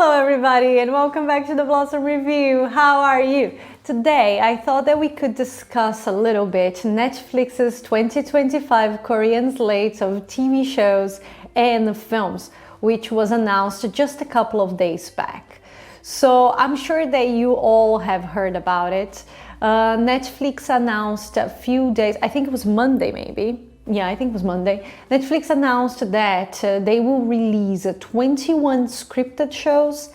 Hello everybody and welcome back to the Blossom Review. How are you? Today I thought that we could discuss a little bit Netflix's 2025 Korean slate of TV shows and films, which was announced just a couple of days back. So I'm sure that you all have heard about it. Netflix announced a few days, I think it was Monday maybe. Yeah, I think it was Monday. Netflix announced that they will release 21 scripted shows,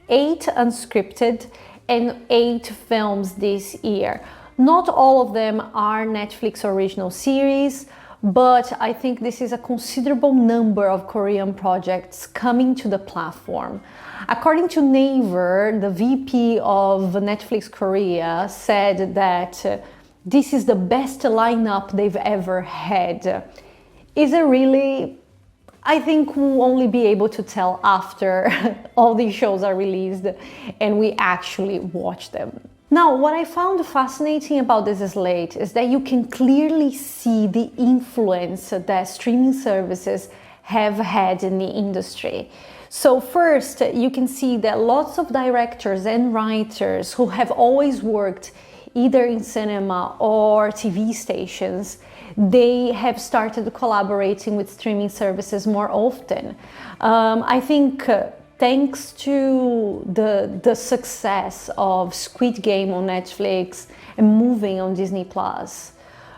8 unscripted, and 8 films this year. Not all of them are Netflix original series, but I think this is a considerable number of Korean projects coming to the platform. According to Naver, the VP of Netflix Korea said that this is the best lineup they've ever had. Is it really? I think we'll only be able to tell after all these shows are released and we actually watch them. Now, what I found fascinating about this slate is that you can clearly see the influence that streaming services have had in the industry. So first, you can see that lots of directors and writers who have always worked either in cinema or TV stations, they have started collaborating with streaming services more often. I think thanks to the success of Squid Game on Netflix and Moving on Disney Plus,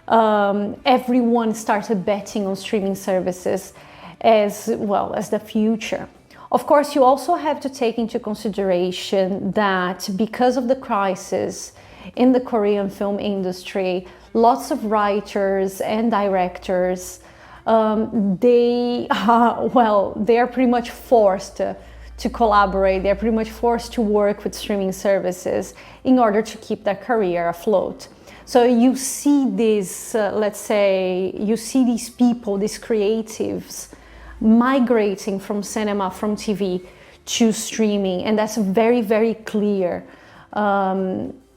everyone started betting on streaming services as well as the future. Of course, you also have to take into consideration that because of the crisis in the Korean film industry, lots of writers and directors, they are pretty much forced to collaborate. They're pretty much forced to work with streaming services in order to keep their career afloat. So you see this, let's say, you see these people, these creatives, migrating from cinema, from TV to streaming, and that's very, very clear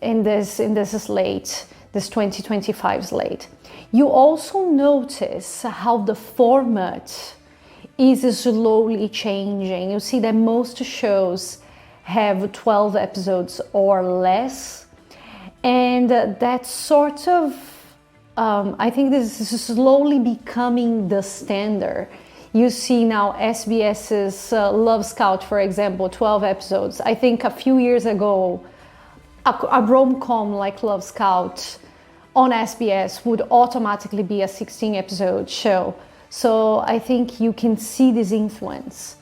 in this slate, this 2025 slate. You also notice how the format is slowly changing. You see that most shows have 12 episodes or less, and that's sort of, I think this is slowly becoming the standard. You see now SBS's Love Scout, for example, 12 episodes. I think a few years ago, a rom-com like Love Scout on SBS would automatically be a 16-episode show. So I think you can see this influence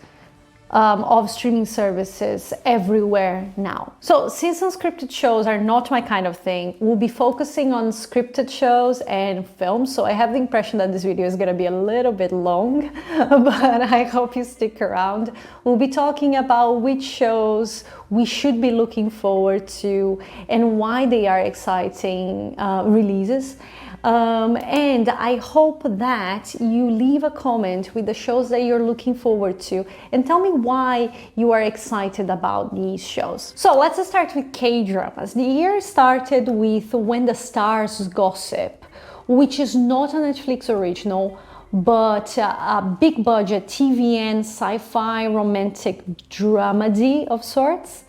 of streaming services everywhere now. So since unscripted shows are not my kind of thing, we'll be focusing on scripted shows and films. So I have the impression that this video is going to be a little bit long, but I hope you stick around. We'll be talking about which shows we should be looking forward to and why they are exciting releases. And I hope that you leave a comment with the shows that you're looking forward to and tell me why you are excited about these shows. So let's start with Kdramas. The year started with When the Stars Gossip, which is not a Netflix original, but a big budget TVN sci-fi romantic dramedy of sorts.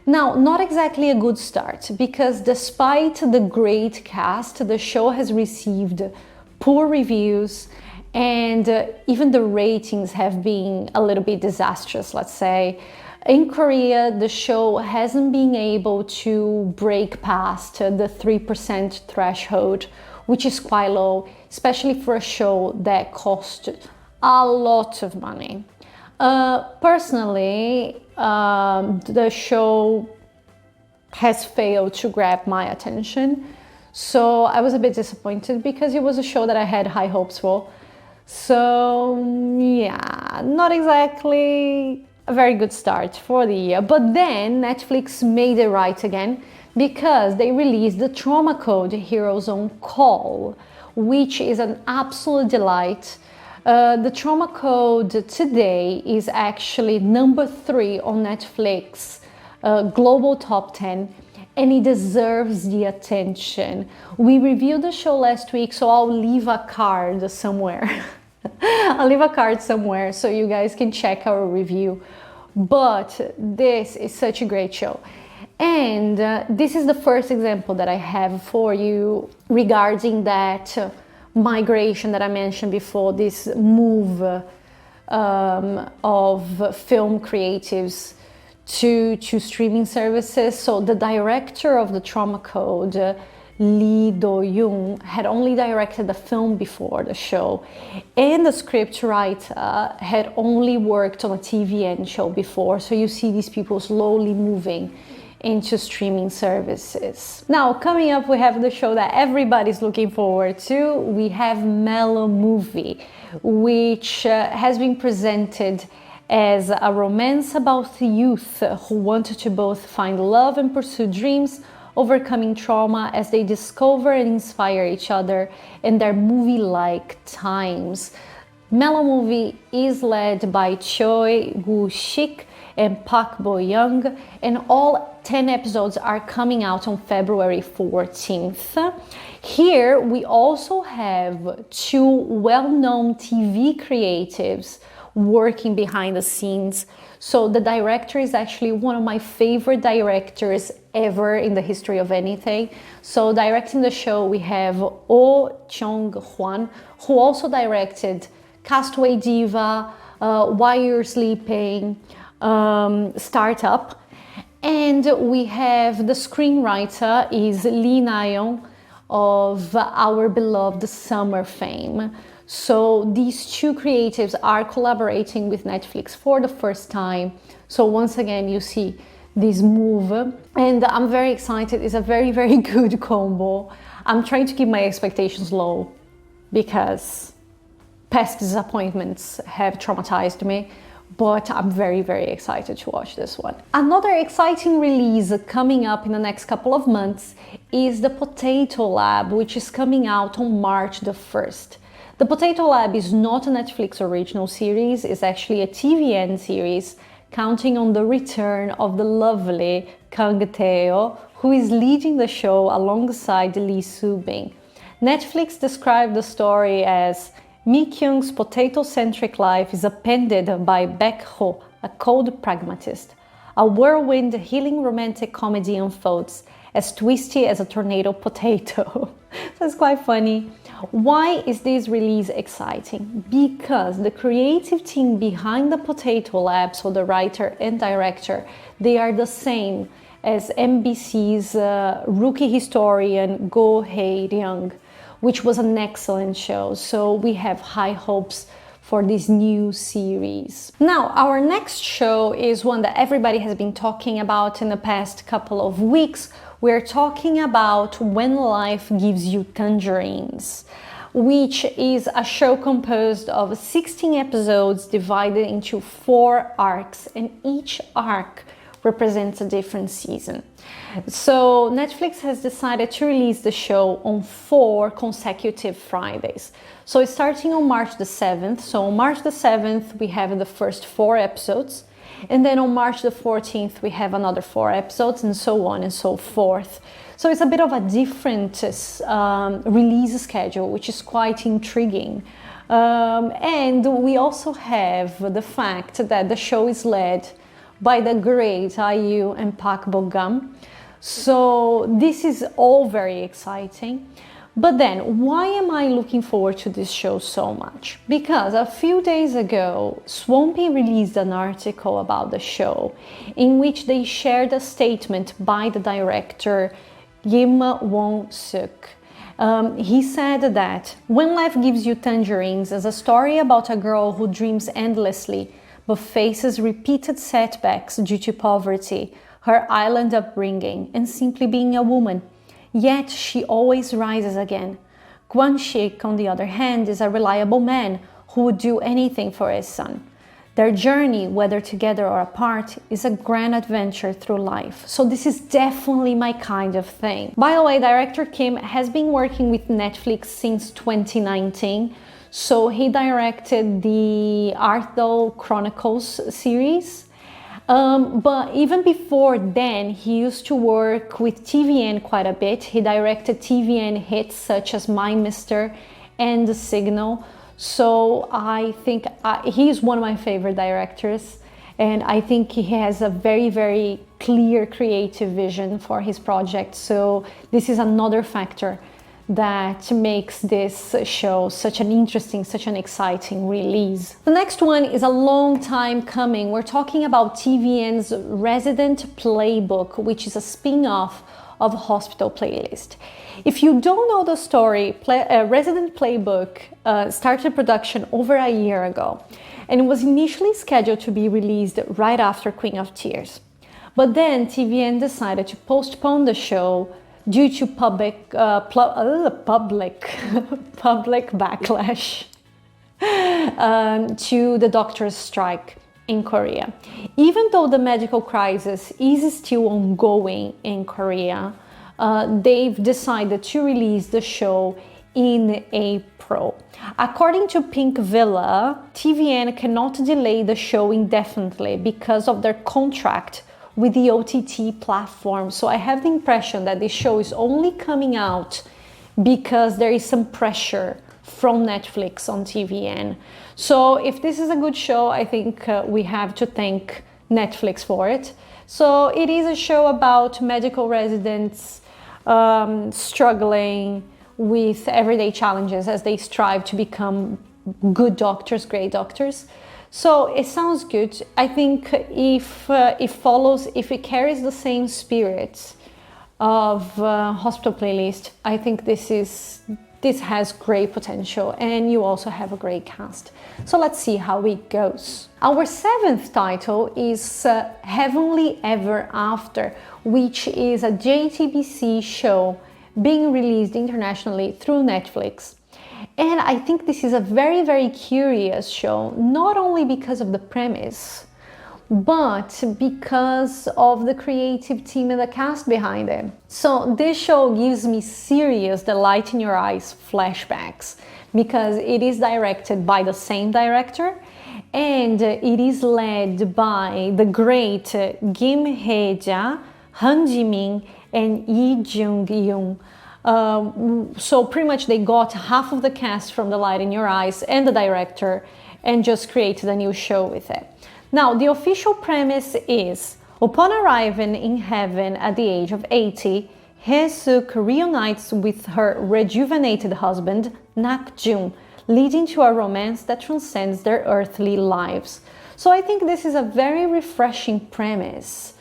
Now, not exactly a good start, because despite the great cast, the show has received poor reviews and even the ratings have been a little bit disastrous, let's say. In Korea, the show hasn't been able to break past the 3% threshold, which is quite low, especially for a show that cost a lot of money. Personally, the show has failed to grab my attention, so I was a bit disappointed because it was a show that I had high hopes for. So yeah, not exactly a very good start for the year. But then Netflix made it right again because they released the Trauma Code Heroes on Call, which is an absolute delight. The Trauma Code today is actually number 3 on Netflix global top 10, and it deserves the attention. We reviewed the show last week, so I'll leave a card somewhere. I'll leave a card somewhere so you guys can check our review. but this is such a great show. And this is the first example that I have for you regarding that migration that I mentioned before, this move of film creatives to streaming services. So the director of the Trauma Code, Lee Do-yoon, had only directed the film before the show, and the scriptwriter had only worked on a TVN show before. So you see these people slowly moving into streaming services. Now, coming up, we have the show that everybody's looking forward to. We have Melo Movie, which has been presented as a romance about the youth who wanted to both find love and pursue dreams, overcoming trauma as they discover and inspire each other in their movie-like times. Melo Movie is led by Choi Woo-shik and Park Bo-young, and all 10 episodes are coming out on February 14th. Here we also have two well-known TV creatives working behind the scenes. So the director is actually one of my favorite directors ever in the history of anything. So directing the show, we have Oh Chong-hwan, who also directed Castaway Diva, Why You're Sleeping, Startup. And we have the screenwriter is Lee Na-young of our beloved Summer fame. So these two creatives are collaborating with Netflix for the first time. So once again, you see this move, and I'm very excited. It's a very, very good combo. I'm trying to keep my expectations low because past disappointments have traumatized me, but I'm very, very excited to watch this one. Another exciting release coming up in the next couple of months is The Potato Lab, which is coming out on March the 1st. The Potato Lab is not a Netflix original series, it's actually a TVN series counting on the return of the lovely Kang Tae-oh, who is leading the show alongside Lee Soo-bin. Netflix described the story as Mi Kyung's potato-centric life is appended by Baek Ho, a cold pragmatist. A whirlwind, healing romantic comedy unfolds, as twisty as a tornado potato. So it's quite funny. Why is this release exciting? Because the creative team behind the Potato Lab, so the writer and director, they are the same as MBC's rookie historian Go Hae-ryung, which was an excellent show. So we have high hopes for this new series. Now, our next show is one that everybody has been talking about in the past couple of weeks. We're talking about When Life Gives You Tangerines, which is a show composed of 16 episodes divided into 4 arcs, and each arc represents a different season. So Netflix has decided to release the show on 4 consecutive Fridays. So it's starting on March the 7th. So on March the 7th, we have the first 4 episodes. And then on March the 14th, we have another 4 episodes, and so on and so forth. So it's a bit of a different release schedule, which is quite intriguing. And we also have the fact that the show is led by the great IU and Park Bo-gum. So this is all very exciting. But then, why am I looking forward to this show so much? Because a few days ago, Swampy released an article about the show in which they shared a statement by the director Kim Won-suk. He said that When Life Gives You Tangerines is a story about a girl who dreams endlessly but faces repeated setbacks due to poverty, her island upbringing, and simply being a woman. Yet she always rises again. Kwon-shik, on the other hand, is a reliable man who would do anything for his son. Their journey, whether together or apart, is a grand adventure through life. So this is definitely my kind of thing. By the way, director Kim has been working with Netflix since 2019. So he directed the Arthdal Chronicles series. But even before then, he used to work with TVN quite a bit. He directed TVN hits such as My Mister and The Signal. So I think he is one of my favorite directors. And I think he has a very, very clear creative vision for his project. So this is another factor that makes this show such an interesting, such an exciting release. The next one is a long time coming. We're talking about TVN's Resident Playbook, which is a spin-off of Hospital Playlist. If you don't know the story, Resident Playbook started production over a year ago, and it was initially scheduled to be released right after Queen of Tears. But then TVN decided to postpone the show due to public backlash to the doctors' strike in Korea. Even though the medical crisis is still ongoing in Korea, they've decided to release the show in April. According to Pink Villa, TVN cannot delay the show indefinitely because of their contract with the OTT platform. So I have the impression that this show is only coming out because there is some pressure from Netflix on TVN. So if this is a good show, I think we have to thank Netflix for it. So it is a show about medical residents struggling with everyday challenges as they strive to become good doctors, great doctors. So it sounds good. I think if it carries the same spirit of Hospital Playlist, I think this has great potential, and you also have a great cast. So let's see how it goes. Our seventh title is Heavenly Ever After, which is a JTBC show being released internationally through Netflix. And I think this is a very, very curious show, not only because of the premise, but because of the creative team and the cast behind it. So this show gives me serious delight in your eyes flashbacks, because it is directed by the same director, and it is led by the great Kim Hye-ja, Han Ji-min, and Lee Jung-yoon. So pretty much they got half of the cast from The Light in Your Eyes and the director and just created a new show with it. Now, the official premise is, upon arriving in heaven at the age of 80, Hye-suk reunites with her rejuvenated husband, Nak-jun, leading to a romance that transcends their earthly lives. So I think this is a very refreshing premise.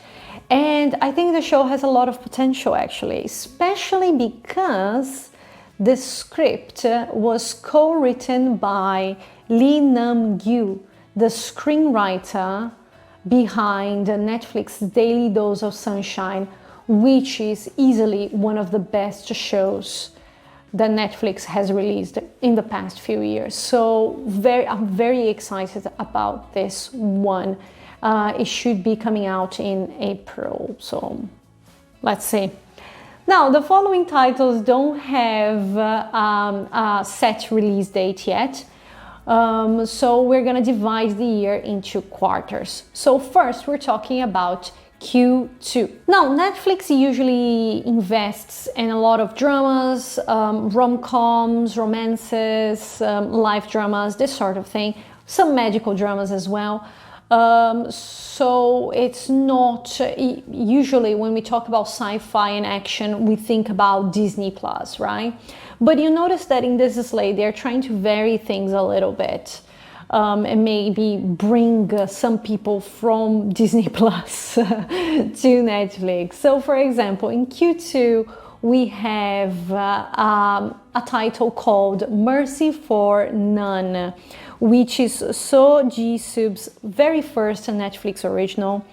And I think the show has a lot of potential, actually, especially because the script was co-written by Lee Nam-gyu, the screenwriter behind Netflix's Daily Dose of Sunshine, which is easily one of the best shows that Netflix has released in the past few years. So I'm very excited about this one. It should be coming out in April, so let's see. Now, the following titles don't have a set release date yet, so we're gonna divide the year into quarters. So first, we're talking about Q2. Now, Netflix usually invests in a lot of dramas, rom-coms, romances, life dramas, this sort of thing, some magical dramas as well. So it's not, usually when we talk about sci-fi and action, we think about Disney Plus, right? But you notice that in this slate, they're trying to vary things a little bit, and maybe bring some people from Disney Plus to Netflix. So for example, in Q2, we have a title called Mercy for None, which is So Ji-sub's very first Netflix original.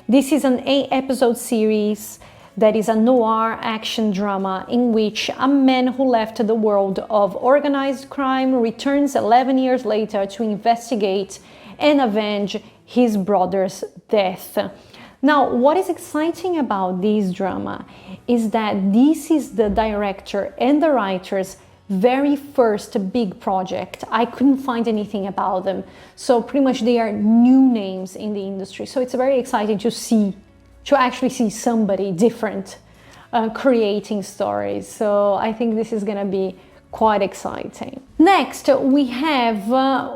This is an 8-episode series that is a noir action drama in which a man who left the world of organized crime returns 11 years later to investigate and avenge his brother's death. Now, what is exciting about this drama is that this is the director and the writer's very first big project. I couldn't find anything about them. So pretty much they are new names in the industry. So it's very exciting to actually see somebody different creating stories. So I think this is gonna be quite exciting. Next, we have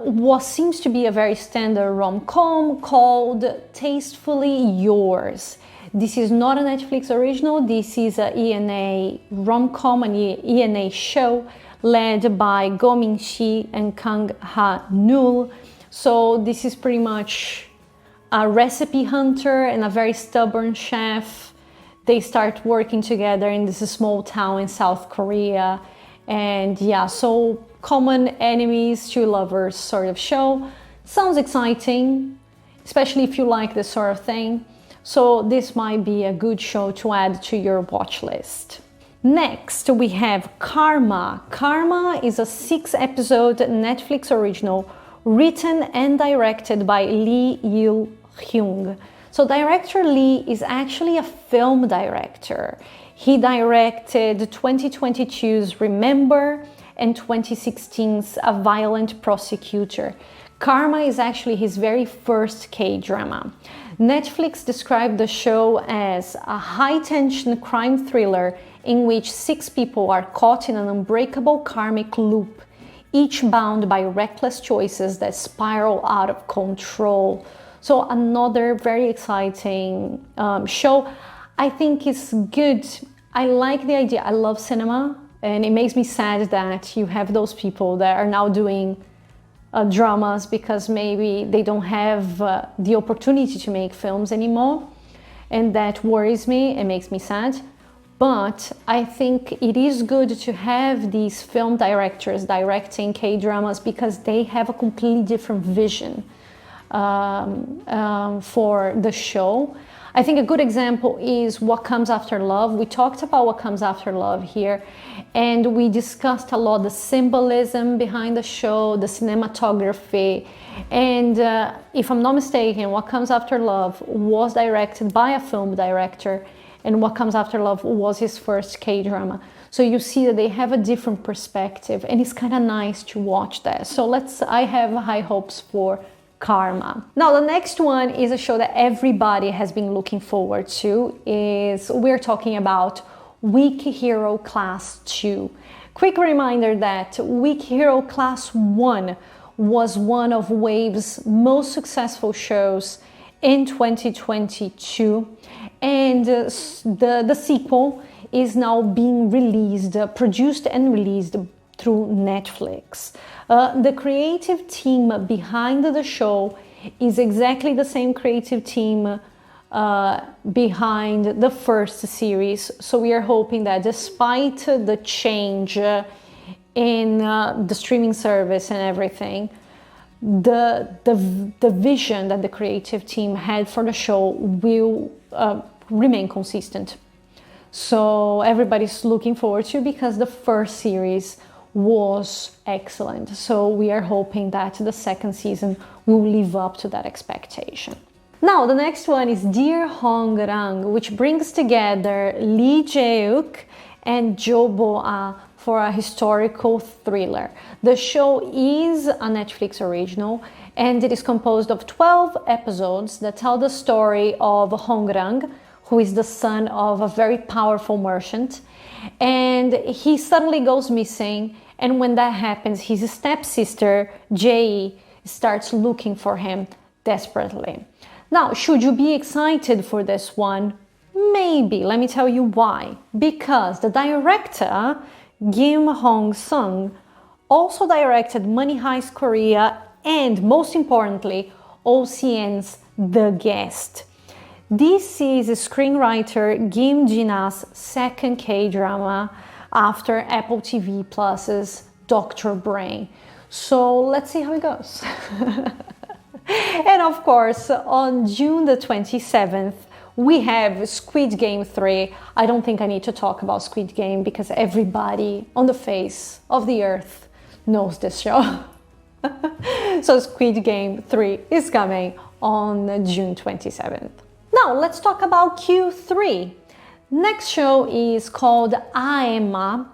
what seems to be a very standard rom-com called Tastefully Yours. This is not a Netflix original, this is a ENA rom-com, an ENA show led by Go Min-shi and Kang Ha-nul. So this is pretty much a recipe hunter and a very stubborn chef. They start working together in this small town in South Korea. And yeah, so common enemies, two lovers sort of show. Sounds exciting, especially if you like this sort of thing. So this might be a good show to add to your watch list. Next, we have Karma. Karma is a 6-episode Netflix original written and directed by Lee Il-hyung. So director Lee is actually a film director. He directed 2022's Remember and 2016's A Violent Prosecutor. Karma is actually his very first K-drama. Netflix described the show as a high-tension crime thriller in which 6 people are caught in an unbreakable karmic loop, each bound by reckless choices that spiral out of control. So another very exciting show. I think it's good. I like the idea. I love cinema, and it makes me sad that you have those people that are now doing dramas because maybe they don't have the opportunity to make films anymore, and that worries me. It makes me sad. But I think it is good to have these film directors directing K-dramas because they have a completely different vision for the show. I think a good example is What Comes After Love. We talked about What Comes After Love here, and we discussed a lot the symbolism behind the show, the cinematography, and if I'm not mistaken, What Comes After Love was directed by a film director, and What Comes After Love was his first K-drama. So you see that they have a different perspective, and it's kind of nice to watch that. So I have high hopes for Karma. Now the next one is a show that everybody has been looking forward to. We're talking about Weak Hero Class 2. Quick reminder that Weak Hero Class 1 was one of Wave's most successful shows in 2022, and the sequel is now being released, produced and released through Netflix. The creative team behind the show is exactly the same creative team behind the first series. So we are hoping that despite the change in the streaming service and everything, the vision that the creative team had for the show will remain consistent. So everybody's looking forward to, because the first series was excellent. So we are hoping that the second season will live up to that expectation. Now the next one is Dear Hongrang, which brings together Lee Jae-wook and Jo Bo-ah for a historical thriller. The show is a Netflix original, and it is composed of 12 episodes that tell the story of Hongrang, who is the son of a very powerful merchant, and he suddenly goes missing, and when that happens, his stepsister Jae starts looking for him desperately. Now, should you be excited for this one? Maybe. Let me tell you why. Because the director Kim Hong-sung also directed Money Heist Korea and, most importantly, OCN's The Guest. This is screenwriter Kim Ji-na's second K-drama after Apple TV Plus's Dr. Brain. So let's see how it goes. And of course, on June the 27th, we have Squid Game 3. I don't think I need to talk about Squid Game because everybody on the face of the earth knows this show. So Squid Game 3 is coming on June 27th. Now let's talk about Q3. Next show is called Aema.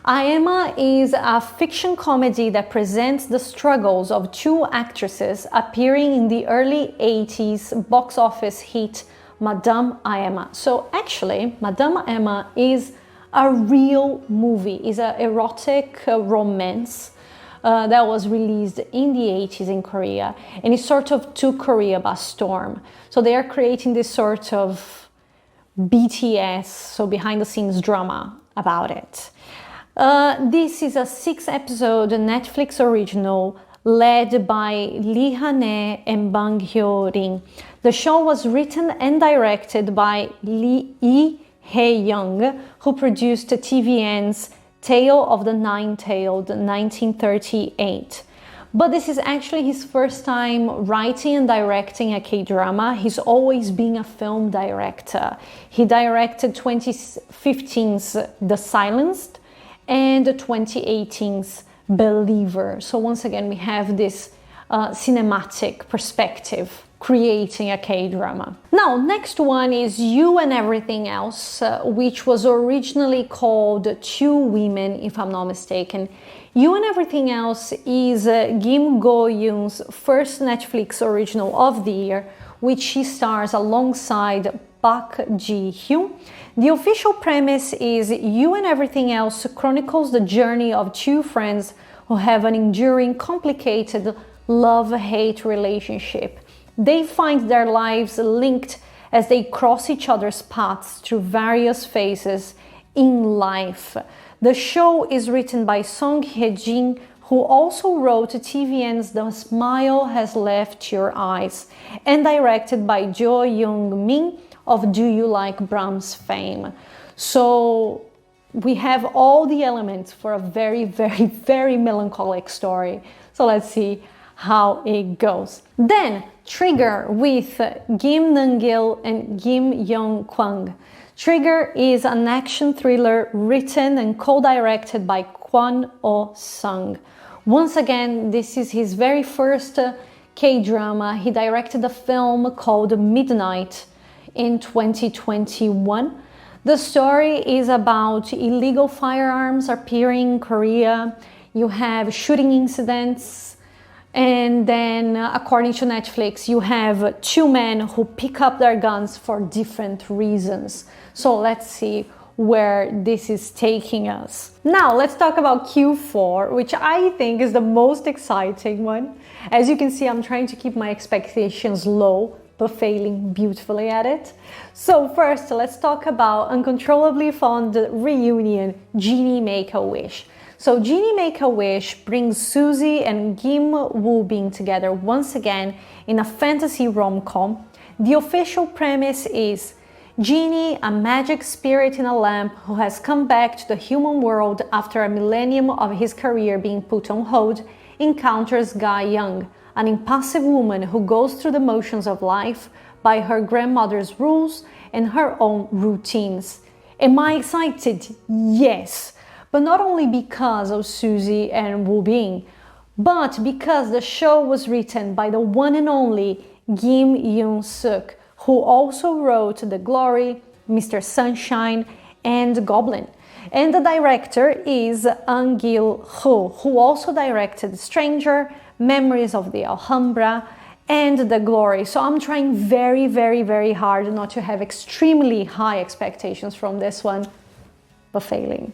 Aema is a fiction comedy that presents the struggles of two actresses appearing in the early 80s box office hit Madame Aema. So actually, Madame Aema is a real movie. It's an erotic romance that was released in the 80s in Korea, and it sort of took Korea by storm. So they are creating this sort of BTS, so behind the scenes drama about it. This is a 6-episode Netflix original led by Lee Han-e and Bang Hyo-rin. The show was written and directed by Lee Hae-young, who produced TVN's Tale of the Nine-Tailed 1938. But this is actually his first time writing and directing a K-drama. He's always been a film director. He directed 2015's The Silenced and 2018's Believer. So once again, we have this cinematic perspective creating a K-drama. Now, next one is You and Everything Else, which was originally called Two Women, if I'm not mistaken. You and Everything Else is Kim Go-eun's first Netflix original of the year, which she stars alongside Park Ji-hyun. The official premise is You and Everything Else chronicles the journey of two friends who have an enduring, complicated love-hate relationship. They find their lives linked as they cross each other's paths through various phases in life. The show is written by Song Hye-jin, who also wrote TVN's The Smile Has Left Your Eyes, and directed by Jo Young-min of Do You Like Brahms fame. So we have all the elements for a very, very, very melancholic story. So let's see how it goes. Then Trigger with Kim Nam-gil and Kim Young-kwang. Trigger is an action thriller written and co-directed by Kwon Oh-sung. Once again, this is his very first K-drama. He directed a film called Midnight in 2021. The story is about illegal firearms appearing in Korea. You have shooting incidents, and then according to Netflix, you have two men who pick up their guns for different reasons. So let's see where this is taking us. Now let's talk about Q4, which I think is the most exciting one. As you can see, I'm trying to keep my expectations low, but failing beautifully at it. So first, let's talk about Uncontrollably Fond reunion, Genie Make-A-Wish. So Genie Make-A-Wish brings Suzy and Kim Woo-bin together once again in a fantasy rom-com. The official premise is Genie, a magic spirit in a lamp who has come back to the human world after a millennium of his career being put on hold, encounters Ga Young, an impassive woman who goes through the motions of life by her grandmother's rules and her own routines. Am I excited? Yes. But not only because of Suzy and Woo Bin, but because the show was written by the one and only Kim Yoon-suk, who also wrote The Glory, Mr. Sunshine, and Goblin. And the director is An Gil-ho, who also directed Stranger, Memories of the Alhambra, and The Glory. So I'm trying very, very, very hard not to have extremely high expectations from this one, but failing.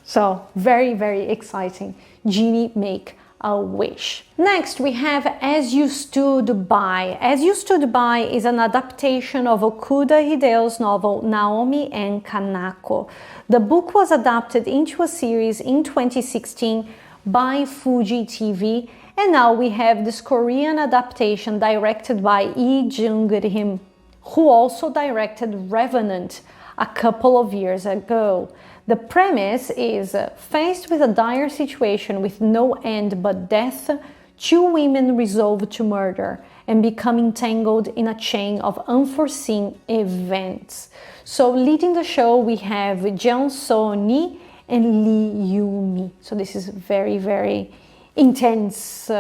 So very, very exciting. Genie Make-A-Wish. Next, we have As You Stood By. As You Stood By is an adaptation of Okuda Hideo's novel Naomi and Kanako. The book was adapted into a series in 2016 by Fuji TV, and now we have this Korean adaptation directed by Lee Jung-rim, who also directed Revenant a couple of years ago. The premise is, faced with a dire situation with no end but death, two women resolve to murder and become entangled in a chain of unforeseen events. So leading the show, we have Jeon So-ni and Lee Yoo-mi. So this is very, very intense,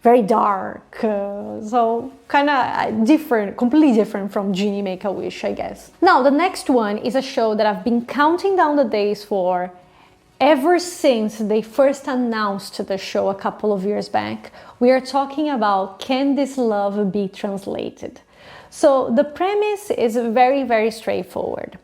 very dark, so kind of different, completely different from Genie Make-A-Wish, I guess. Now, the next one is a show that I've been counting down the days for ever since they first announced the show a couple of years back. We are talking about Can This Love Be Translated? So the premise is very, very straightforward.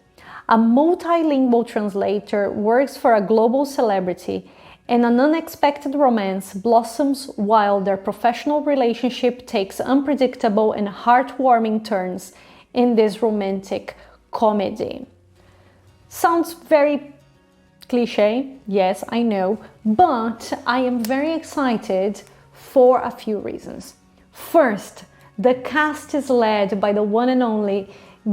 A multilingual translator works for a global celebrity, and an unexpected romance blossoms while their professional relationship takes unpredictable and heartwarming turns in this romantic comedy. Sounds very cliche, yes, I know, but I am very excited for a few reasons. First, the cast is led by the one and only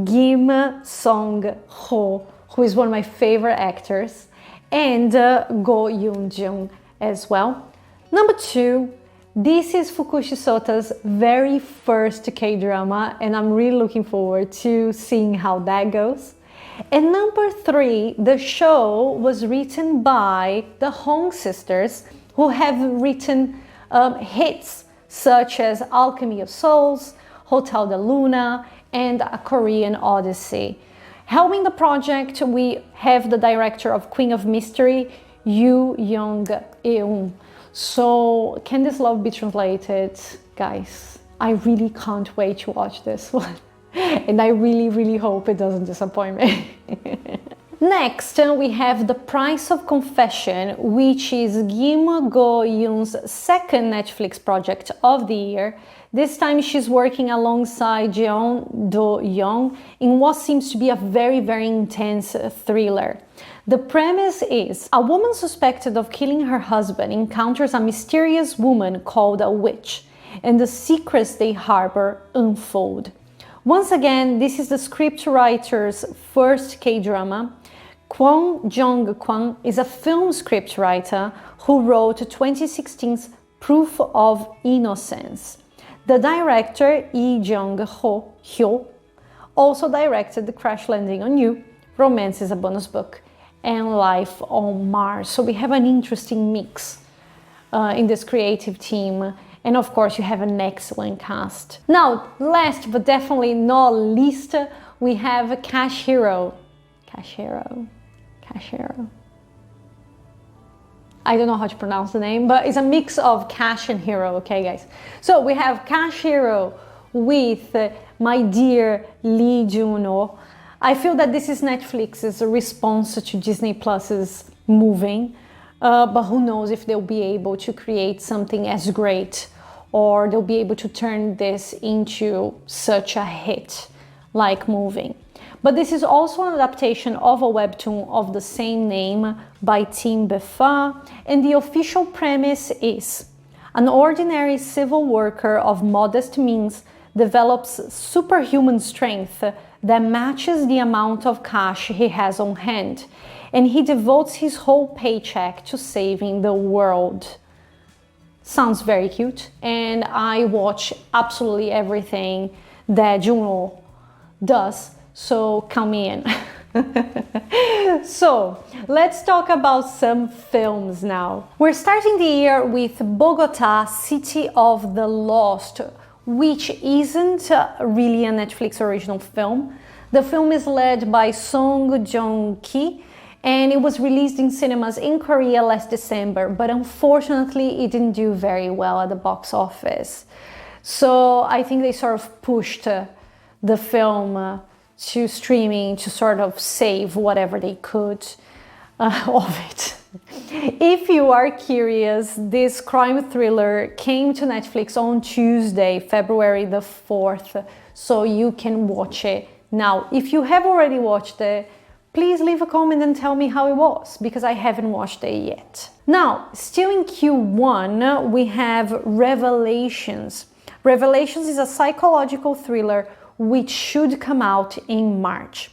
Kim Song-ho, who is one of my favorite actors, and Go Yoon-jung as well. Number two, this is Fukushi Sota's very first K-drama, and I'm really looking forward to seeing how that goes. And number three, the show was written by the Hong sisters, who have written hits such as Alchemy of Souls, Hotel de Luna, and A Korean Odyssey. Helping the project, we have the director of Queen of Mystery, Yoo Young-eun. So, can this love be translated? Guys, I really can't wait to watch this one. And I really hope it doesn't disappoint me. Next, we have The Price of Confession, which is Kim Go-eun's second Netflix project of the year. This time she's working alongside Jeon Do-young in what seems to be a very intense thriller. The premise is a woman suspected of killing her husband encounters a mysterious woman called a witch, and the secrets they harbor unfold. Once again, this is the scriptwriter's first K-drama. Kwon Jong-kwon is a film scriptwriter who wrote 2016's Proof of Innocence. The director, Lee Jong-hyo, also directed The Crash Landing on You, Romance is a Bonus Book, and Life on Mars. So we have an interesting mix in this creative team. And of course, you have an excellent cast. Now, last but definitely not least, we have Cashero. I don't know how to pronounce the name, but it's a mix of Cash and Hero, okay guys? So we have Cashero with my dear Lee Juno. I feel that this is Netflix's response to Disney Plus's Moving, but who knows if they'll be able to create something as great, or they'll be able to turn this into such a hit like Moving. But this is also an adaptation of a webtoon of the same name by Tim Beffa, and the official premise is an ordinary civil worker of modest means develops superhuman strength that matches the amount of cash he has on hand, and he devotes his whole paycheck to saving the world. Sounds very cute, and I watch absolutely everything that Juno does, so count me in. So, let's talk about some films now. We're starting the year with Bogota, City of the Lost, which isn't really a Netflix original film. The film is led by Song Joong-ki, and it was released in cinemas in Korea last December, but unfortunately it didn't do very well at the box office. So I think they sort of pushed the film to streaming to sort of save whatever they could of it. If you are curious, this crime thriller came to Netflix on Tuesday, February the 4th, so you can watch it now. If you have already watched it, please leave a comment and tell me how it was, because I haven't watched it yet. Now, still in Q1, we have Revelations. Revelations is a psychological thriller which should come out in March.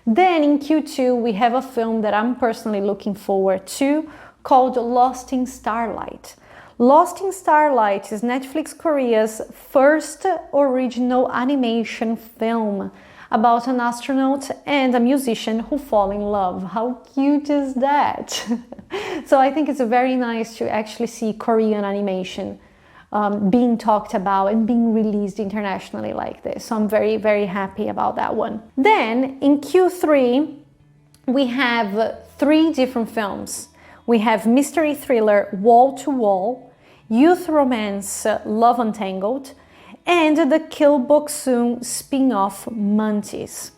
Then in Q2, we have a film that I'm personally looking forward to called Lost in Starlight. Lost in Starlight is Netflix Korea's first original animation film about an astronaut and a musician who fall in love. How cute is that? So I think it's very nice to actually see Korean animation being talked about and being released internationally like this. So I'm very happy about that one. Then in Q3, we have 3 different films. We have mystery thriller Wall to Wall, youth romance Love Untangled, and the Kill Bok-soon spin-off Mantis.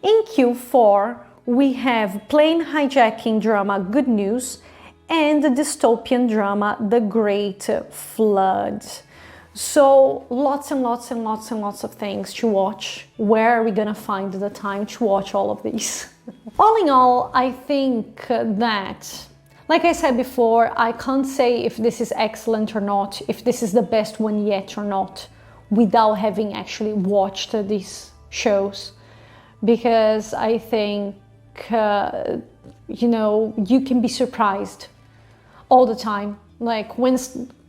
In Q4, we have plane hijacking drama Good News and the dystopian drama The Great Flood. So lots and lots and lots and lots of things to watch. Where are we gonna find the time to watch all of these? All in all, I think that, like I said before, I can't say if this is excellent or not, if this is the best one yet or not, without having actually watched these shows. Because I think, you know, you can be surprised all the time. Like when,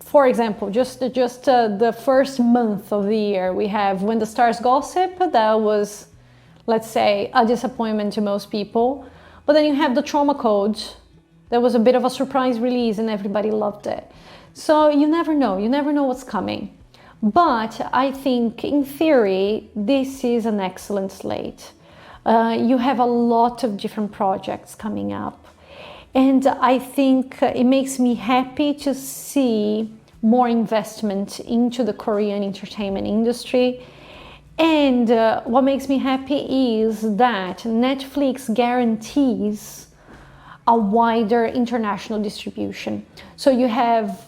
for example, just the first month of the year, we have When the Stars Gossip. That was, let's say, a disappointment to most people. But then you have The Trauma Code. That was a bit of a surprise release and everybody loved it. So you never know what's coming. But I think in theory, this is an excellent slate. You have a lot of different projects coming up. And I think it makes me happy to see more investment into the Korean entertainment industry. And what makes me happy is that Netflix guarantees a wider international distribution. So you have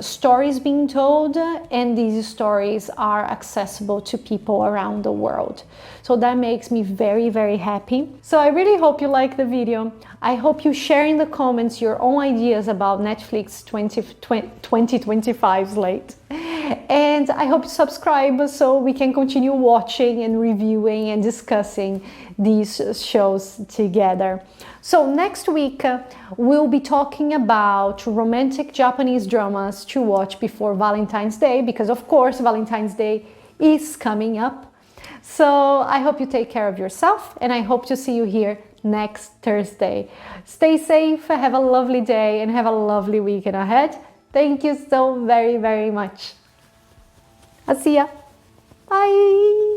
stories being told, and these stories are accessible to people around the world. So that makes me very, very happy. So I really hope you like the video. I hope you share in the comments your own ideas about Netflix 2025 slate. And I hope you subscribe so we can continue watching and reviewing and discussing these shows together. So next week, we'll be talking about romantic Japanese dramas to watch before Valentine's Day, because of course Valentine's Day is coming up. So I hope you take care of yourself, and I hope to see you here next Thursday. Stay safe, have a lovely day, and have a lovely weekend ahead. Thank you so very, very much. I'll see ya. Bye.